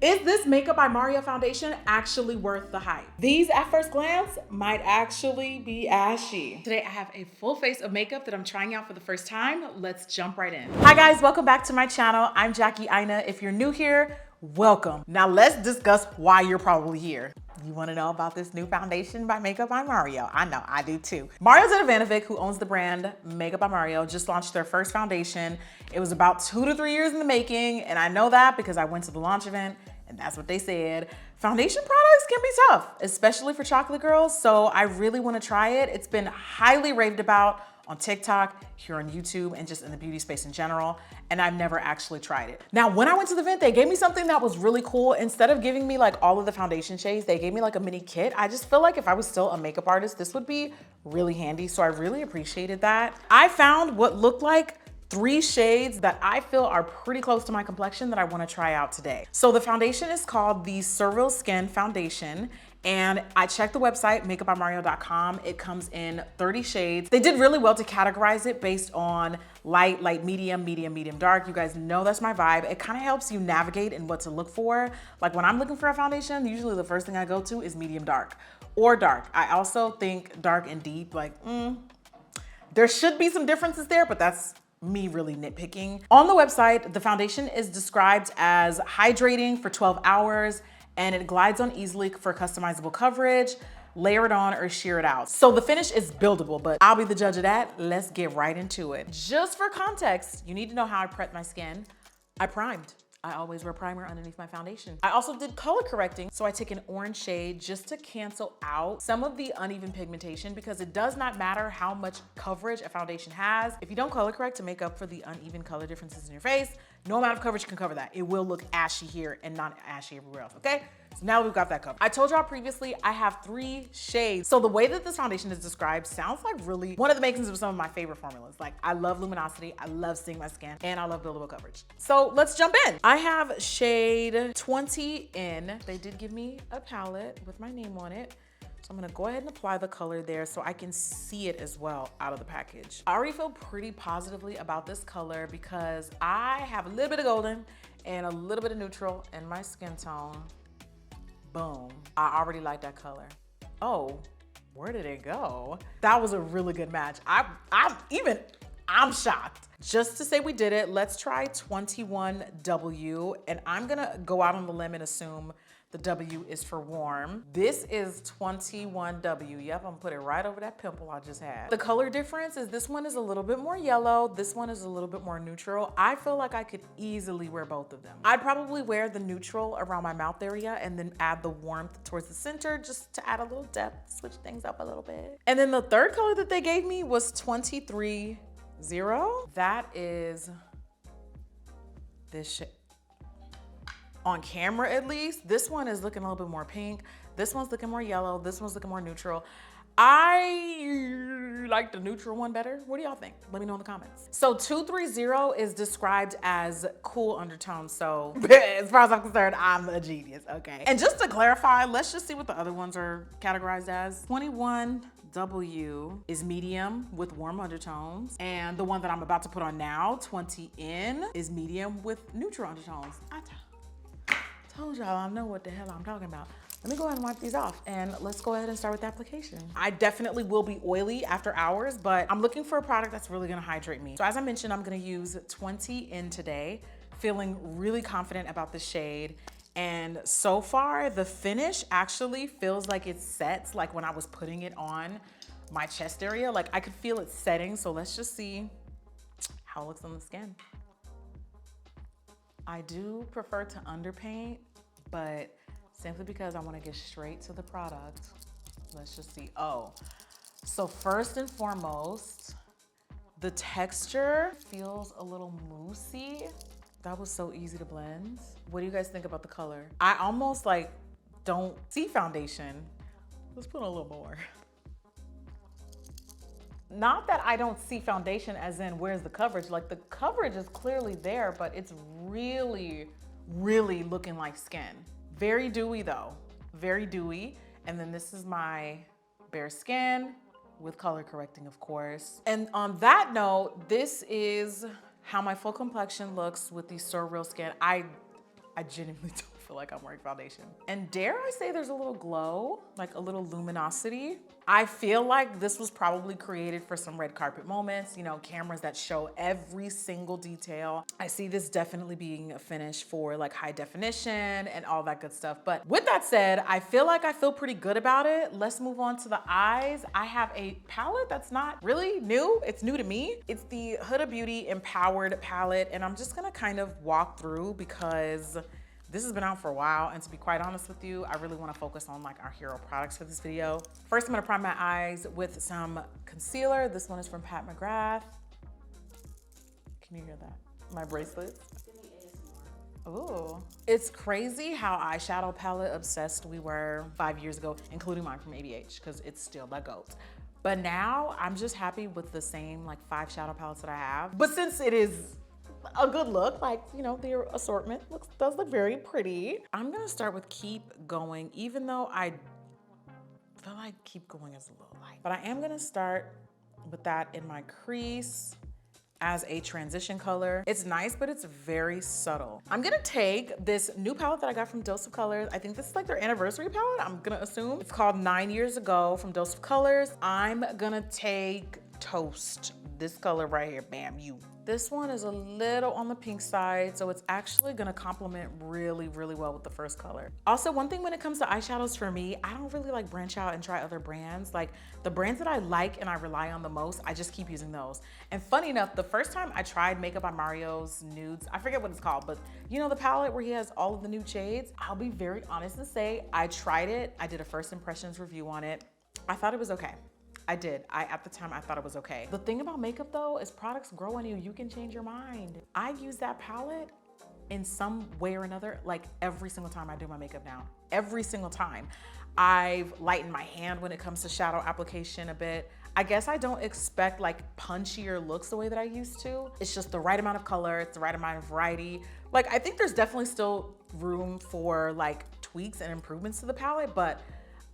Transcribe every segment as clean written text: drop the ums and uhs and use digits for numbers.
Is this Makeup by Mario foundation actually worth the hype? These at first glance might actually be ashy. Today I have a full face of makeup that I'm trying out for the first time. Let's jump right in. Hi guys, welcome back to my channel. I'm jackieaina. If you're new here, welcome. Now let's discuss why you're probably here. You wanna know about this new foundation by Makeup by Mario? I know, I do too. Mario Dedivanovic, who owns the brand Makeup by Mario, just launched their first foundation. It was about 2 to 3 years in the making, and I know that because I went to the launch event and that's what they said. Foundation products can be tough, especially for chocolate girls, so I really wanna try it. It's been highly raved about on TikTok, here on YouTube, and just in the beauty space in general, and I've never actually tried it. Now, when I went to the event, they gave me something that was really cool. Instead of giving me like all of the foundation shades, they gave me like a mini kit. I just feel like if I was still a makeup artist, this would be really handy, so I really appreciated that. I found what looked like 3 shades that I feel are pretty close to my complexion that I wanna try out today. So the foundation is called the SurrealSkin Foundation, and I checked the website, makeupbymario.com. It comes in 30 shades. They did really well to categorize it based on light, light, medium, medium, medium, dark. You guys know that's my vibe. It kind of helps you navigate and what to look for. Like when I'm looking for a foundation, usually the first thing I go to is medium dark or dark. I also think dark and deep, like, there should be some differences there, but that's me really nitpicking. On the website, the foundation is described as hydrating for 12 hours, and it glides on easily for customizable coverage, layer it on or sheer it out. So the finish is buildable, but I'll be the judge of that. Let's get right into it. Just for context, you need to know how I prep my skin. I primed. I always wear primer underneath my foundation. I also did color correcting, so I take an orange shade just to cancel out some of the uneven pigmentation, because it does not matter how much coverage a foundation has. If you don't color correct to make up for the uneven color differences in your face, no amount of coverage can cover that. It will look ashy here and not ashy everywhere else, okay? So now we've got that covered. I told y'all previously, I have 3 shades. So the way that this foundation is described sounds like really one of the makings of some of my favorite formulas. Like I love luminosity, I love seeing my skin, and I love buildable coverage. So let's jump in. I have shade 20 in. They did give me a palette with my name on it. So I'm gonna go ahead and apply the color there so I can see it as well out of the package. I already feel pretty positively about this color because I have a little bit of golden and a little bit of neutral in my skin tone. Boom. I already like that color. Oh, where did it go? That was a really good match. I'm shocked. Just to say we did it, let's try 21W, and I'm gonna go out on the limb and assume the W is for warm. This is 21W. Yep, I'm gonna put it right over that pimple I just had. The color difference is this one is a little bit more yellow. This one is a little bit more neutral. I feel like I could easily wear both of them. I'd probably wear the neutral around my mouth area and then add the warmth towards the center just to add a little depth, switch things up a little bit. And then the third color that they gave me was 23-0. That is this shade. On camera at least, this one is looking a little bit more pink. This one's looking more yellow. This one's looking more neutral. I like the neutral one better. What do y'all think? Let me know in the comments. So 230 is described as cool undertones. So as far as I'm concerned, I'm a genius, okay? And just to clarify, let's just see what the other ones are categorized as. 21W is medium with warm undertones. And the one that I'm about to put on now, 20N, is medium with neutral undertones. I told y'all I know what the hell I'm talking about. Let me go ahead and wipe these off and let's go ahead and start with the application. I definitely will be oily after hours, but I'm looking for a product that's really gonna hydrate me. So as I mentioned, I'm gonna use 20N today, feeling really confident about the shade. And so far, the finish actually feels like it sets, like when I was putting it on my chest area, like I could feel it setting. So let's just see how it looks on the skin. I do prefer to underpaint, but simply because I want to get straight to the product. Let's just see. Oh, so first and foremost, the texture feels a little moussey. That was so easy to blend. What do you guys think about the color? I almost like don't see foundation. Let's put a little more. Not that I don't see foundation as in where's the coverage, like the coverage is clearly there, but it's really, really looking like skin. Very dewy though, very dewy. And then this is my bare skin with color correcting, of course. And on that note, this is how my full complexion looks with the SurrealSkin. I genuinely don't feel like I'm wearing foundation. And dare I say there's a little glow, like a little luminosity. I feel like this was probably created for some red carpet moments, you know, cameras that show every single detail. I see this definitely being a finish for like high definition and all that good stuff. But with that said, I feel like I feel pretty good about it. Let's move on to the eyes. I have a palette that's not really new. It's new to me. It's the Huda Beauty Empowered palette. And I'm just gonna kind of walk through because this has been out for a while, and to be quite honest with you, I really wanna focus on like our hero products for this video. First, I'm gonna prime my eyes with some concealer. This one is from Pat McGrath. Can you hear that? My bracelets. Ooh. It's crazy how eyeshadow palette obsessed we were 5 years ago, including mine from ABH, because it's still the GOAT. But now I'm just happy with the same like 5 shadow palettes that I have. But since it is a good look, like, you know, the assortment does look very pretty. I'm gonna start with Keep Going, even though I feel like Keep Going is a little light. But I am gonna start with that in my crease as a transition color. It's nice, but it's very subtle. I'm gonna take this new palette that I got from Dose of Colors. I think this is like their anniversary palette, I'm gonna assume. It's called 9 Years Ago from Dose of Colors. I'm gonna take Toast, this color right here, bam, you. This one is a little on the pink side, so it's actually gonna complement really, really well with the first color. Also, one thing when it comes to eyeshadows for me, I don't really like branch out and try other brands. Like the brands that I like and I rely on the most, I just keep using those. And funny enough, the first time I tried Makeup by Mario's nudes, I forget what it's called, but you know the palette where he has all of the nude shades? I'll be very honest and say, I tried it. I did a first impressions review on it. I thought it was okay. I did. At the time, I thought it was okay. The thing about makeup though, is products grow on you. You can change your mind. I use that palette in some way or another, like every single time I do my makeup now. Every single time. I've lightened my hand when it comes to shadow application a bit. I guess I don't expect like punchier looks the way that I used to. It's just the right amount of color, it's the right amount of variety. Like I think there's definitely still room for like tweaks and improvements to the palette, but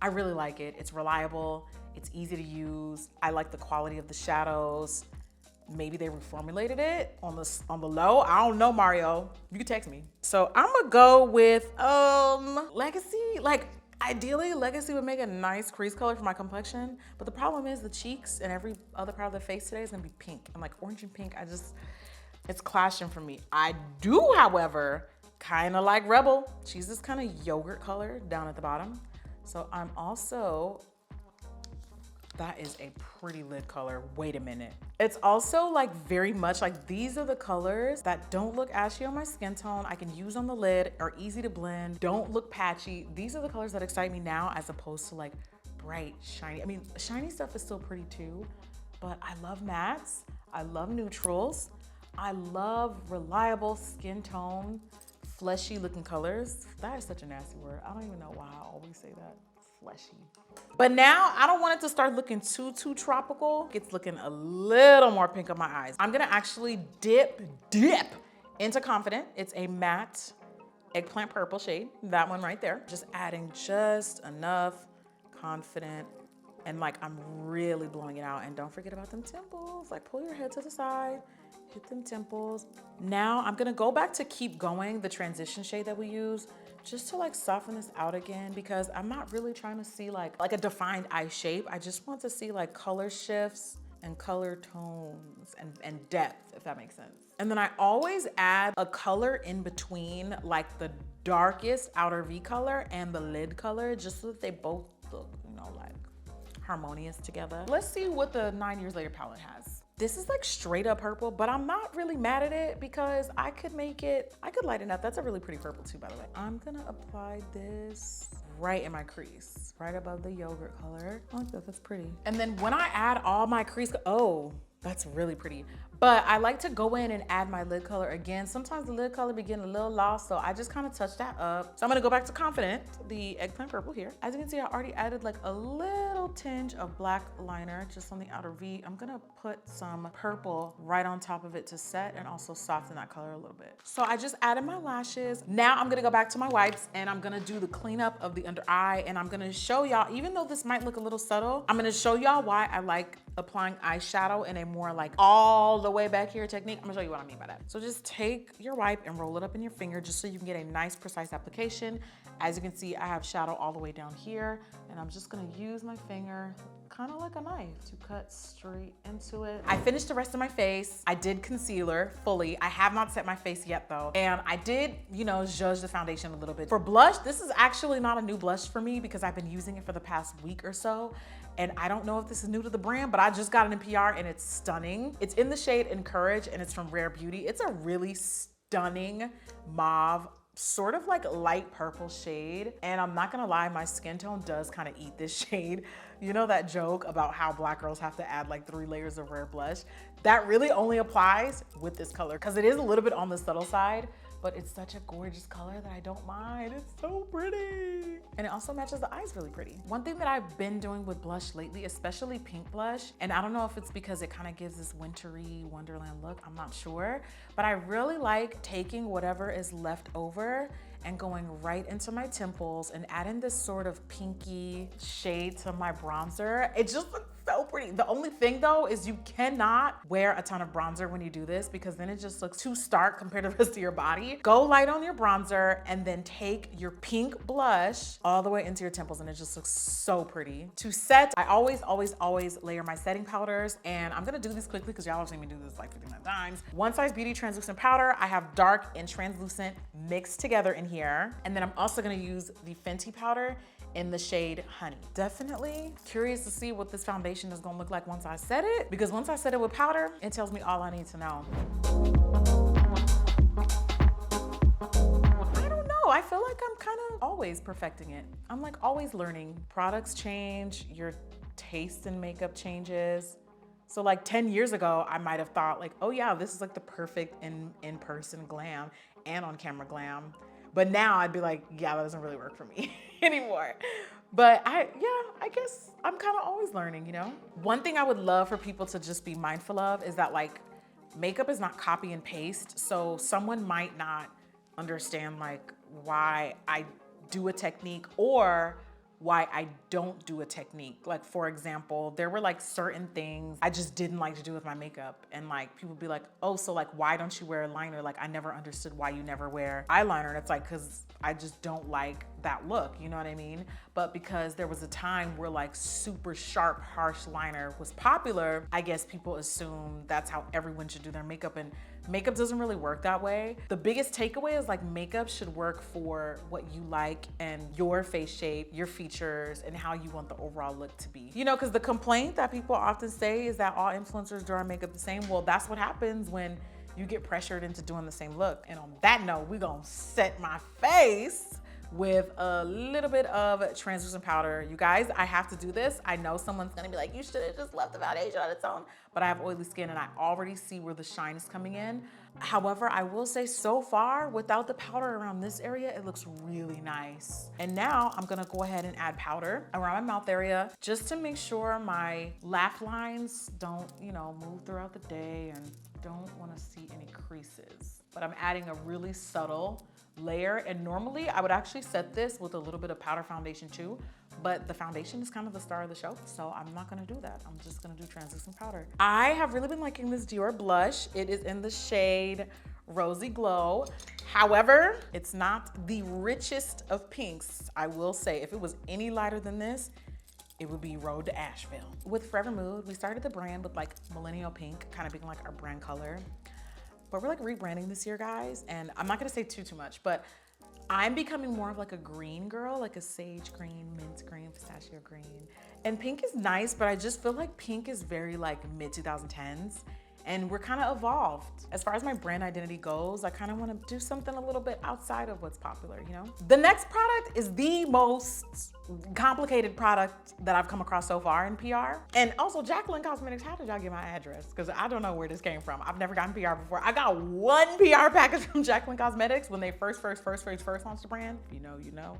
I really like it. It's reliable. It's easy to use. I like the quality of the shadows. Maybe they reformulated it on the low. I don't know, Mario. You can text me. So I'm gonna go with Legacy. Like ideally, Legacy would make a nice crease color for my complexion. But the problem is the cheeks and every other part of the face today is gonna be pink. And like orange and pink, it's clashing for me. I do, however, kind of like Rebel. She's this kind of yogurt color down at the bottom. So I'm also, that is a pretty lid color. Wait a minute. It's also like very much like these are the colors that don't look ashy on my skin tone. I can use on the lid, are easy to blend, don't look patchy. These are the colors that excite me now as opposed to like bright, shiny. I mean, shiny stuff is still pretty too, but I love mattes. I love neutrals. I love reliable skin tone, fleshy looking colors. That is such a nasty word. I don't even know why I always say that, fleshy. But now I don't want it to start looking too tropical. It's looking a little more pink on my eyes. I'm gonna actually dip into Confident. It's a matte eggplant purple shade, that one right there. Just adding just enough Confident, and like I'm really blowing it out. And don't forget about them temples. Like pull your head to the side, hit them temples. Now I'm gonna go back to Keep Going, the transition shade that we use, just to like soften this out again, because I'm not really trying to see like a defined eye shape. I just want to see like color shifts and color tones and depth, if that makes sense. And then I always add a color in between like the darkest outer V color and the lid color, just so that they both look, you know, like harmonious together. Let's see what the 9 Years Later palette has. This is like straight up purple, but I'm not really mad at it because I could lighten up. That's a really pretty purple too, by the way. I'm gonna apply this right in my crease, right above the yogurt color. I like that, that's pretty. And then when I add all my crease, oh, that's really pretty. But I like to go in and add my lid color again. Sometimes the lid color be getting a little lost, so I just kind of touch that up. So I'm gonna go back to Confident, the eggplant purple here. As you can see, I already added like a little tinge of black liner just on the outer V. I'm gonna put some purple right on top of it to set and also soften that color a little bit. So I just added my lashes. Now I'm gonna go back to my wipes and I'm gonna do the cleanup of the under eye, and I'm gonna show y'all, even though this might look a little subtle, I'm gonna show y'all why I like applying eyeshadow in a more like all the way back here technique. I'm gonna show you what I mean by that. So just take your wipe and roll it up in your finger just so you can get a nice precise application. As you can see, I have shadow all the way down here, and I'm just gonna use my finger kind of like a knife to cut straight into it. I finished the rest of my face. I did concealer fully. I have not set my face yet though. And I did, you know, zhuzh the foundation a little bit. For blush, this is actually not a new blush for me because I've been using it for the past week or so. And I don't know if this is new to the brand, but I just got it in PR and it's stunning. It's in the shade Encourage and it's from Rare Beauty. It's a really stunning mauve, sort of like light purple shade. And I'm not gonna lie, my skin tone does kind of eat this shade. You know that joke about how black girls have to add like 3 layers of rare blush? That really only applies with this color because it is a little bit on the subtle side, but it's such a gorgeous color that I don't mind. It's so pretty. And it also matches the eyes really pretty. One thing that I've been doing with blush lately, especially pink blush, and I don't know if it's because it kind of gives this wintry wonderland look, I'm not sure, but I really like taking whatever is left over and going right into my temples and adding this sort of pinky shade to my bronzer. It just looks so pretty. The only thing though is you cannot wear a ton of bronzer when you do this because then it just looks too stark compared to the rest of your body. Go light on your bronzer and then take your pink blush all the way into your temples and it just looks so pretty. To set, I always layer my setting powders, and I'm gonna do these quickly because y'all have seen me do this like 59 times. One Size Beauty translucent powder. I have dark and translucent mixed together in here. And then I'm also gonna use the Fenty powder in the shade Honey. Definitely curious to see what this foundation is gonna look like once I set it, because once I set it with powder, it tells me all I need to know. I don't know, I feel like I'm kind of always perfecting it. I'm like always learning. Products change, your taste in makeup changes. So like 10 years ago, I might have thought like, oh yeah, this is like the perfect in-person glam and on camera glam. But now I'd be like, yeah, that doesn't really work for me anymore. But I guess I'm kind of always learning, you know? One thing I would love for people to just be mindful of is that like makeup is not copy and paste. So someone might not understand like why I do a technique or why I don't do a technique. Like for example, there were like certain things I just didn't like to do with my makeup. And like people be like, oh, so like why don't you wear a liner? Like I never understood why you never wear eyeliner. And it's like, cause I just don't like that look, you know what I mean? But because there was a time where like super sharp, harsh liner was popular, I guess people assume that's how everyone should do their makeup, and makeup doesn't really work that way. The biggest takeaway is like makeup should work for what you like and your face shape, your features, and how you want the overall look to be. You know, because the complaint that people often say is that all influencers do our makeup the same. Well, that's what happens when you get pressured into doing the same look. And on that note, we're gonna set my face with a little bit of translucent powder. You guys, I have to do this. I know someone's gonna be like, you should have just left the foundation on its own, but I have oily skin and I already see where the shine is coming in. However, I will say so far, without the powder around this area, it looks really nice. And now I'm gonna go ahead and add powder around my mouth area just to make sure my laugh lines don't, you know, move throughout the day and don't wanna see any creases. But I'm adding a really subtle layer, and normally I would actually set this with a little bit of powder foundation too, but the foundation is kind of the star of the show, so I'm not gonna do that. I'm just gonna do translucent powder. I have really been liking this Dior blush. It is in the shade Rosy Glow. However, it's not the richest of pinks. I will say, if it was any lighter than this, it would be Road to Asheville. With Forever Mood, we started the brand with like Millennial Pink, kind of being like our brand color. But we're like rebranding this year, guys, and I'm not gonna say too much, but I'm becoming more of like a green girl, like a sage green, mint green, pistachio green. And pink is nice, but I just feel like pink is very like mid 2010s. And we're kind of evolved. As far as my brand identity goes, I kind of want to do something a little bit outside of what's popular, you know? The next product is the most complicated product that I've come across so far in PR. And also, Jaclyn Cosmetics, how did y'all get my address? Because I don't know where this came from. I've never gotten PR before. I got one PR package from Jaclyn Cosmetics when they first launched the brand. If you know, you know.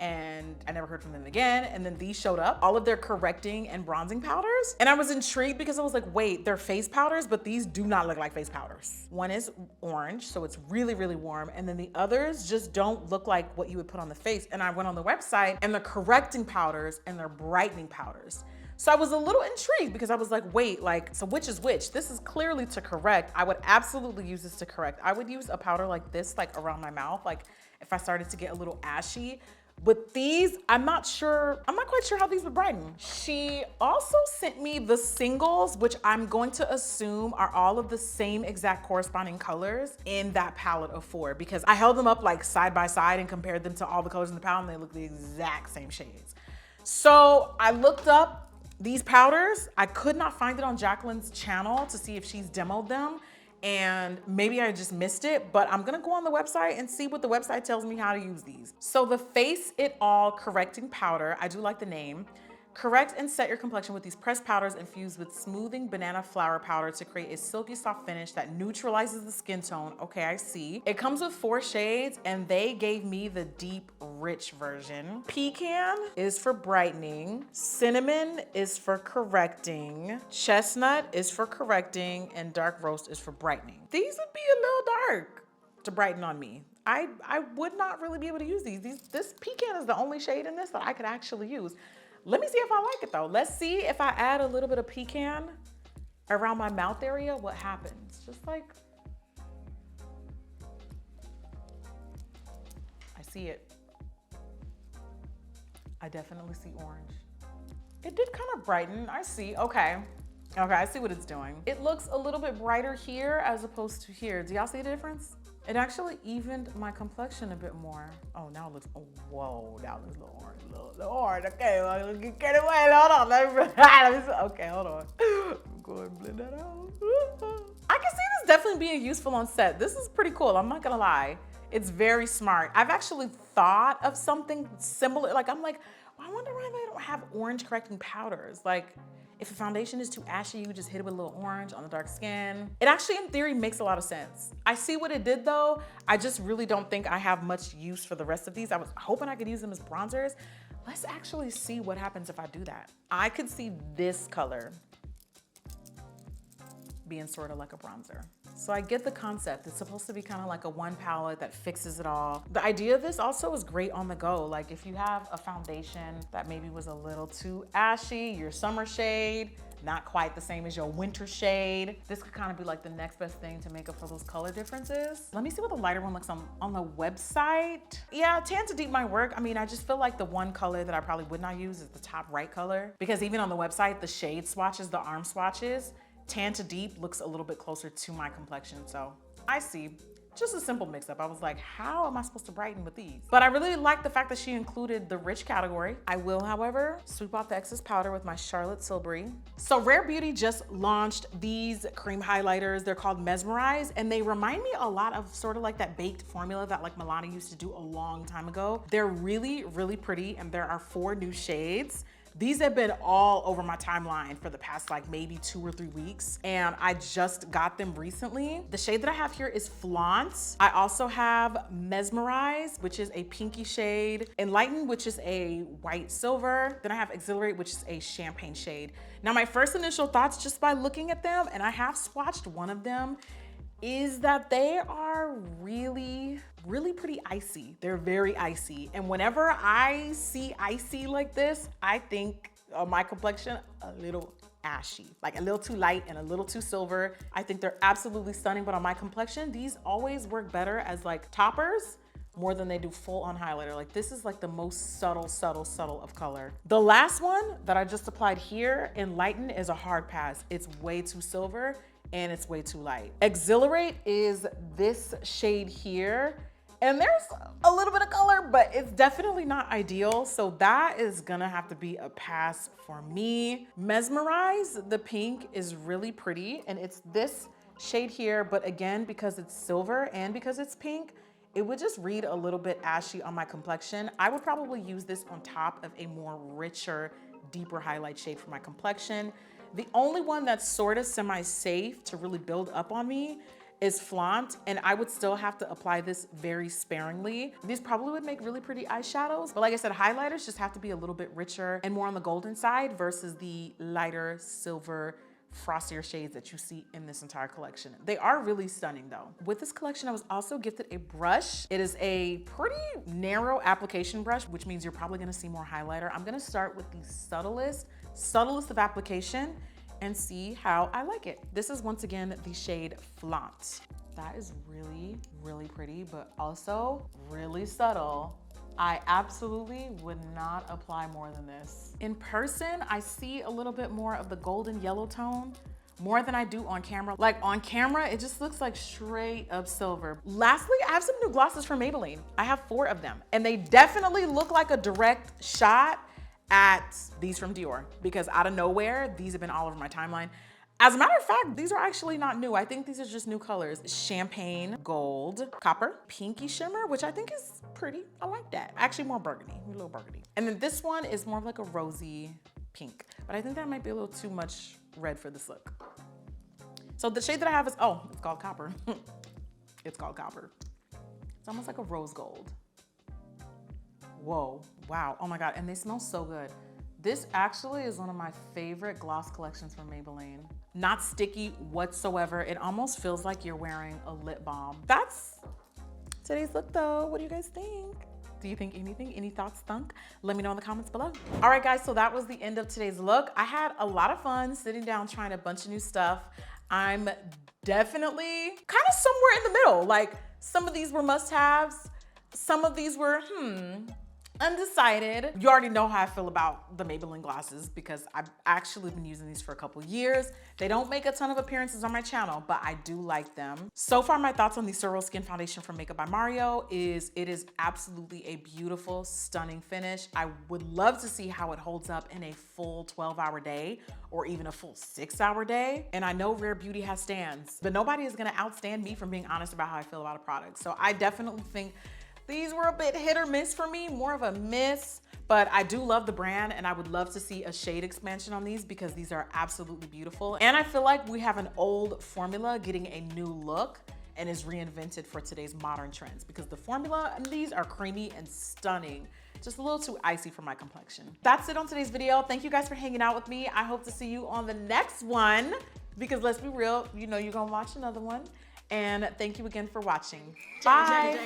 And I never heard from them again. And then these showed up, all of their correcting and bronzing powders. And I was intrigued because I was like, wait, they're face powders, but these do not look like face powders. One is orange, so it's really, really warm. And then the others just don't look like what you would put on the face. And I went on the website and they're correcting powders and they're brightening powders. So I was a little intrigued because I was like, wait, like, so which is which? This is clearly to correct. I would absolutely use this to correct. I would use a powder like this, like around my mouth, like if I started to get a little ashy. With these, I'm not quite sure how these would brighten. She also sent me the singles, which I'm going to assume are all of the same exact corresponding colors in that palette of 4, because I held them up like side by side and compared them to all the colors in the palette and they look the exact same shades. So I looked up these powders. I could not find it on Jaclyn's channel to see if she's demoed them, and maybe I just missed it, but I'm gonna go on the website and see what the website tells me how to use these. So the Face It All Correcting Powder, I do like the name. Correct and set your complexion with these pressed powders infused with smoothing banana flower powder to create a silky soft finish that neutralizes the skin tone. Okay, I see. It comes with 4 shades and they gave me the deep, rich version. Pecan is for brightening. Cinnamon is for correcting. Chestnut is for correcting, and dark roast is for brightening. These would be a little dark to brighten on me. I would not really be able to use these. This pecan is the only shade in this that I could actually use. Let me see if I like it though. Let's see if I add a little bit of pecan around my mouth area, what happens? Just like, I see it. I definitely see orange. It did kind of brighten, I see, okay. Okay, I see what it's doing. It looks a little bit brighter here as opposed to here. Do y'all see the difference? It actually evened my complexion a bit more. Oh, now it looks, oh, whoa, now it looks a little orange, a little orange. Okay, well, get away, hold on. Okay, hold on. Go ahead and blend that out. I can see this definitely being useful on set. This is pretty cool, I'm not gonna lie. It's very smart. I've actually thought of something similar. Like, I'm like, well, I wonder why they don't have orange correcting powders. Like, if a foundation is too ashy, you just hit it with a little orange on the dark skin. It actually, in theory, makes a lot of sense. I see what it did though. I just really don't think I have much use for the rest of these. I was hoping I could use them as bronzers. Let's actually see what happens if I do that. I could see this color being sort of like a bronzer. So I get the concept. It's supposed to be kind of like a one palette that fixes it all. The idea of this also is great on the go. Like if you have a foundation that maybe was a little too ashy, your summer shade, not quite the same as your winter shade, this could kind of be like the next best thing to make up for those color differences. Let me see what the lighter one looks on the website. Yeah, tan to deep might work. I mean, I just feel like the one color that I probably would not use is the top right color, because even on the website, the shade swatches, the arm swatches, tan to deep looks a little bit closer to my complexion. So I see, just a simple mix up. I was like, how am I supposed to brighten with these? But I really like the fact that she included the rich category. I will, however, sweep off the excess powder with my Charlotte Tilbury. So Rare Beauty just launched these cream highlighters. They're called Mesmerize, and they remind me a lot of sort of like that baked formula that like Milani used to do a long time ago. They're really, really pretty, and there are 4 new shades. These have been all over my timeline for the past like maybe 2 or 3 weeks, and I just got them recently. The shade that I have here is Flaunt. I also have Mesmerize, which is a pinky shade, Enlighten, which is a white silver. Then I have Exhilarate, which is a champagne shade. Now my first initial thoughts just by looking at them, and I have swatched one of them, is that they are really, really pretty icy. They're very icy. And whenever I see icy like this, I think of my complexion a little ashy, like a little too light and a little too silver. I think they're absolutely stunning, but on my complexion, these always work better as like toppers more than they do full on highlighter. Like this is like the most subtle, subtle, subtle of color. The last one that I just applied here, Enlighten, is a hard pass. It's way too silver and it's way too light. Exhilarate is this shade here, and there's a little bit of color, but it's definitely not ideal. So that is gonna have to be a pass for me. Mesmerize, the pink, is really pretty, and it's this shade here, but again, because it's silver and because it's pink, it would just read a little bit ashy on my complexion. I would probably use this on top of a more richer, deeper highlight shade for my complexion. The only one that's sort of semi-safe to really build up on me is Flaunt, and I would still have to apply this very sparingly. These probably would make really pretty eyeshadows, but like I said, highlighters just have to be a little bit richer and more on the golden side versus the lighter silver frostier shades that you see in this entire collection. They are really stunning though. With this collection, I was also gifted a brush. It is a pretty narrow application brush, which means you're probably gonna see more highlighter. I'm gonna start with the subtlest of application and see how I like it. This is once again the shade Flaunt. That is really, really pretty, but also really subtle. I absolutely would not apply more than this. In person, I see a little bit more of the golden yellow tone, more than I do on camera. Like on camera, it just looks like straight up silver. Lastly, I have some new glosses from Maybelline. I have 4 of them, and they definitely look like a direct shot at these from Dior, because out of nowhere, these have been all over my timeline. As a matter of fact, these are actually not new. I think these are just new colors. Champagne, gold, copper, pinky shimmer, which I think is pretty. I like that. Actually more burgundy, a little burgundy. And then this one is more of like a rosy pink, but I think that might be a little too much red for this look. So the shade that I have is, oh, it's called copper. It's called copper. It's almost like a rose gold. Whoa, wow, oh my God, and they smell so good. This actually is one of my favorite gloss collections from Maybelline. Not sticky whatsoever. It almost feels like you're wearing a lip balm. That's today's look though. What do you guys think? Do you think anything? Any thoughts, thunk? Let me know in the comments below. All right, guys, so that was the end of today's look. I had a lot of fun sitting down trying a bunch of new stuff. I'm definitely kind of somewhere in the middle. Like some of these were must-haves. Some of these were, undecided. You already know how I feel about the Maybelline glosses because I've actually been using these for a couple years. They don't make a ton of appearances on my channel, but I do like them. So far, my thoughts on the SurrealSkin foundation from Makeup by Mario is it is absolutely a beautiful, stunning finish. I would love to see how it holds up in a full 12-hour day or even a full 6-hour day. And I know Rare Beauty has stands, but nobody is gonna outstand me from being honest about how I feel about a product. So I definitely think these were a bit hit or miss for me, more of a miss, but I do love the brand and I would love to see a shade expansion on these because these are absolutely beautiful. And I feel like we have an old formula getting a new look and is reinvented for today's modern trends because the formula and these are creamy and stunning. Just a little too icy for my complexion. That's it on today's video. Thank you guys for hanging out with me. I hope to see you on the next one because let's be real, you know you're gonna watch another one. And thank you again for watching. Bye.